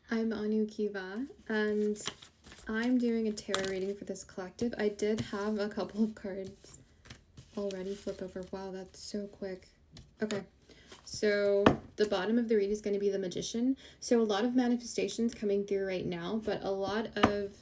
I'm Anu Kiva, and I'm doing a tarot reading for this collective. I did have a couple of cards already flip over. Wow, that's so quick. Okay, so the bottom of the read is going to be the Magician. So a lot of manifestations coming through right now, but a lot of...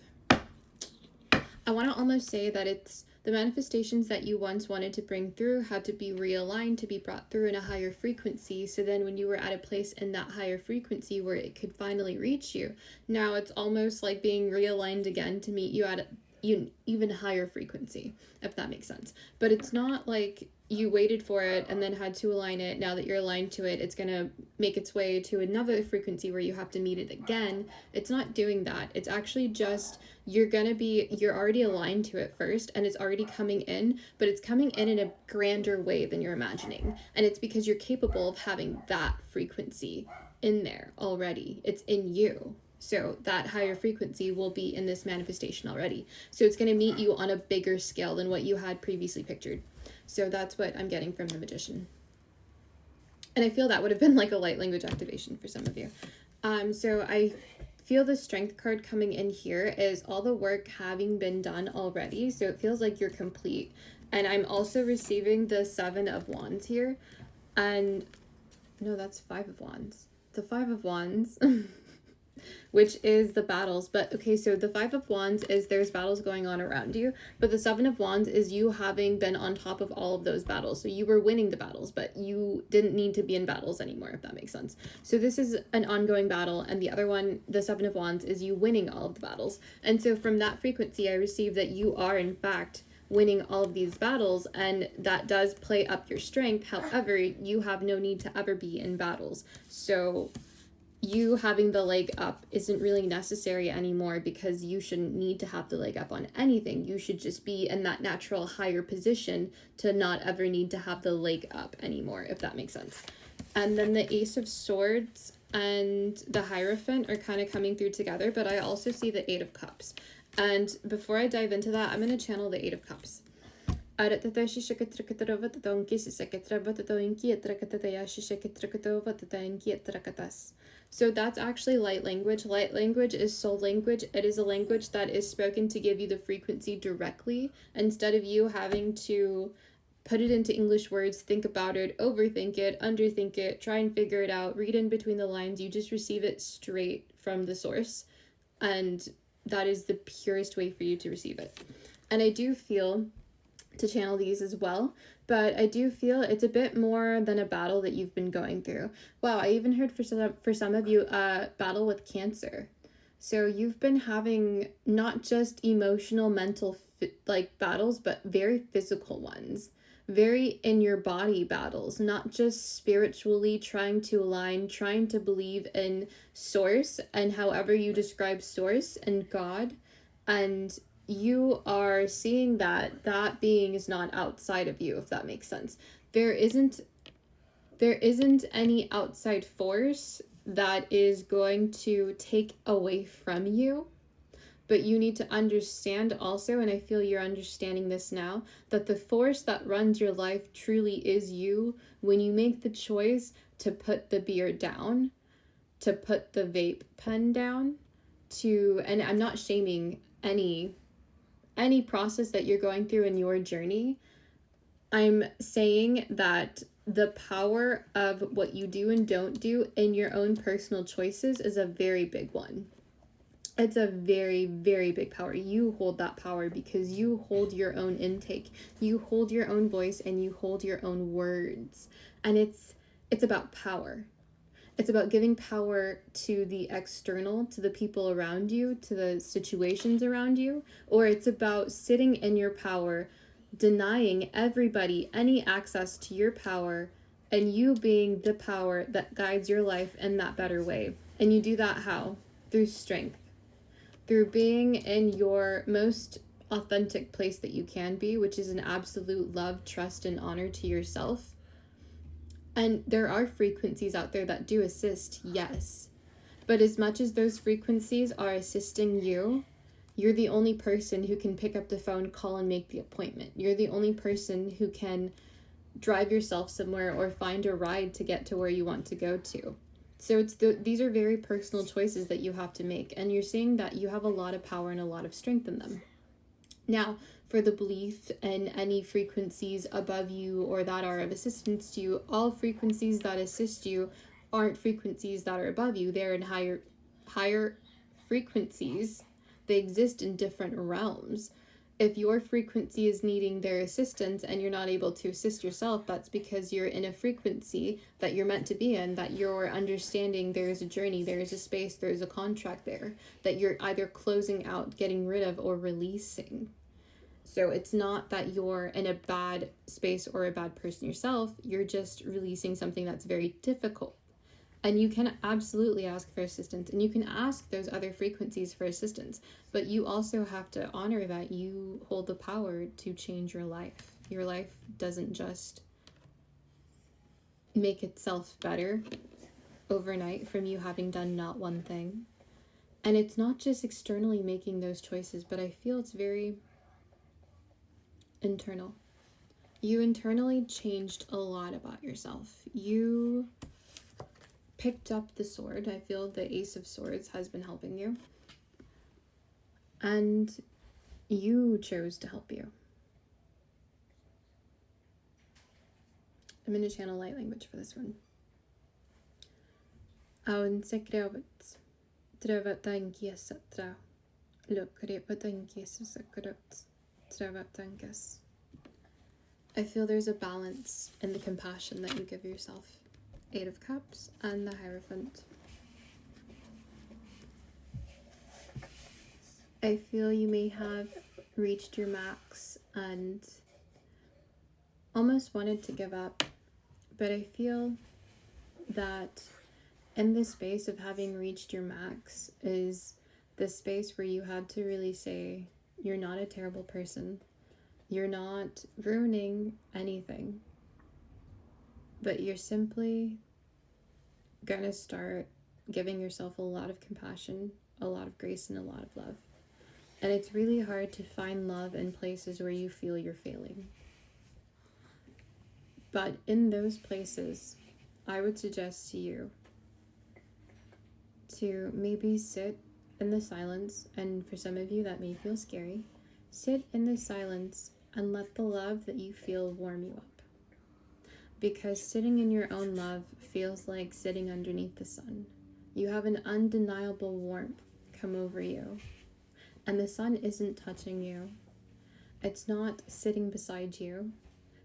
I want to almost say that it's the manifestations that you once wanted to bring through had to be realigned to be brought through in a higher frequency. So then when you were at a place in that higher frequency where it could finally reach you, now it's almost like being realigned again to meet you at even higher frequency, if that makes sense. But it's not like you waited for it and then had to align it. Now that you're aligned to it, it's going to make its way to another frequency where you have to meet it again. It's not doing that. It's actually just you're already aligned to it first, and it's already coming in, but it's coming in a grander way than you're imagining. And it's because you're capable of having that frequency in there already. It's in you. So that higher frequency will be in this manifestation already. So it's going to meet you on a bigger scale than what you had previously pictured. So that's what I'm getting from the Magician. And I feel that would have been like a light language activation for some of you. So I feel the Strength card coming in here is all the work having been done already. So it feels like you're complete. And I'm also receiving the 7 of Wands here. And no, that's 5 of Wands. The 5 of Wands... which is the battles. But okay, so the 5 of Wands is there's battles going on around you, but the 7 of Wands is you having been on top of all of those battles. So you were winning the battles, but you didn't need to be in battles anymore, if that makes sense. So this is an ongoing battle, and the other one, the 7 of Wands, is you winning all of the battles. And so from that frequency, I receive that you are in fact winning all of these battles, and that does play up your strength. However, you have no need to ever be in battles. So you having the leg up isn't really necessary anymore, because you shouldn't need to have the leg up on anything. You should just be in that natural higher position to not ever need to have the leg up anymore, if that makes sense. And then the Ace of Swords and the Hierophant are kind of coming through together, but I also see the 8 of Cups. And before I dive into that, I'm going to channel the 8 of Cups. So that's actually light language. Light language is soul language. It is a language that is spoken to give you the frequency directly, instead of you having to put it into English words, think about it, overthink it, underthink it, try and figure it out, read in between the lines. You just receive it straight from the source, and that is the purest way for you to receive it. And I do feel to channel these as well, but I do feel it's a bit more than a battle that you've been going through. Wow, I even heard for some of you a battle with cancer. So you've been having not just emotional, mental battles, but very physical ones, very in your body battles, not just spiritually trying to align, trying to believe in source, and however you describe source and God, and you are seeing that that being is not outside of you, if that makes sense. There isn't any outside force that is going to take away from you, but you need to understand also, and I feel you're understanding this now, that the force that runs your life truly is you. When you make the choice to put the beer down, to put the vape pen down, and I'm not shaming any process that you're going through in your journey. I'm saying that the power of what you do and don't do in your own personal choices is a very big one. It's a very, very big power. You hold that power because you hold your own intake. You hold your own voice, and you hold your own words. And it's about power. It's about giving power to the external, to the people around you, to the situations around you, or it's about sitting in your power, denying everybody any access to your power, and you being the power that guides your life in that better way. And you do that how? Through strength, through being in your most authentic place that you can be, which is an absolute love, trust, and honor to yourself. And there are frequencies out there that do assist, yes. But as much as those frequencies are assisting you, you're the only person who can pick up the phone, call, and make the appointment. You're the only person who can drive yourself somewhere or find a ride to get to where you want to go to. So these are very personal choices that you have to make, and you're saying that you have a lot of power and a lot of strength in them. Now, for the belief in any frequencies above you or that are of assistance to you, all frequencies that assist you aren't frequencies that are above you. They're in higher frequencies. They exist in different realms. If your frequency is needing their assistance and you're not able to assist yourself, that's because you're in a frequency that you're meant to be in, that you're understanding there's a journey, there's a space, there's a contract there, that you're either closing out, getting rid of, or releasing. So it's not that you're in a bad space or a bad person yourself, you're just releasing something that's very difficult. And you can absolutely ask for assistance, and you can ask those other frequencies for assistance, but you also have to honor that you hold the power to change your life. Your life doesn't just make itself better overnight from you having done not one thing. And it's not just externally making those choices, but I feel it's very internal. You internally changed a lot about yourself. You picked up the sword. I feel the Ace of Swords has been helping you. And you chose to help you. I'm going to channel light language for this one. Aun sekrevet travatankiesatra. Lokrepatankiesakrat travatankas. I feel there's a balance in the compassion that you give yourself. 8 of Cups and the Hierophant. I feel you may have reached your max and almost wanted to give up, but I feel that in the space of having reached your max is the space where you had to really say, you're not a terrible person. You're not ruining anything. But you're simply gonna start giving yourself a lot of compassion, a lot of grace, and a lot of love. And it's really hard to find love in places where you feel you're failing. But in those places, I would suggest to you to maybe sit in the silence, and for some of you that may feel scary, sit in the silence and let the love that you feel warm you up. Because sitting in your own love feels like sitting underneath the sun. You have an undeniable warmth come over you. And the sun isn't touching you. It's not sitting beside you.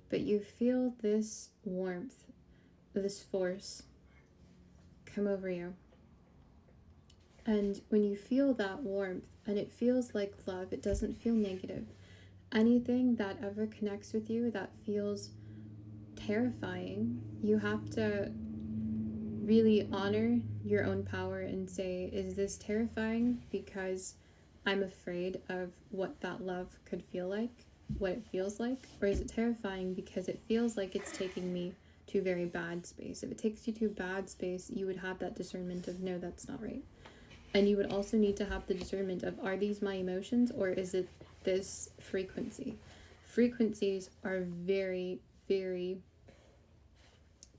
But you feel this warmth, this force come over you. And when you feel that warmth, and it feels like love, it doesn't feel negative. Anything that ever connects with you that feels terrifying, you have to really honor your own power and say, is this terrifying because I'm afraid of what that love could feel like, what it feels like? Or is it terrifying because it feels like it's taking me to a very bad space? If it takes you to a bad space, you would have that discernment of, no, that's not right. And you would also need to have the discernment of, are these my emotions or is it this frequency? Frequencies are very, very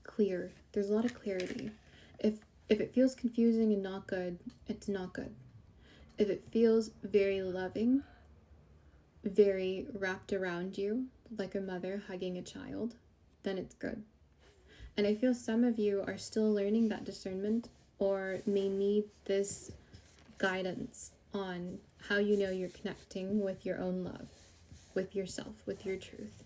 clear. There's a lot of clarity. If it feels confusing and not good, it's not good. If it feels very loving, very wrapped around you, like a mother hugging a child, then it's good. And I feel some of you are still learning that discernment, or may need this guidance on how you know you're connecting with your own love, with yourself, with your truth.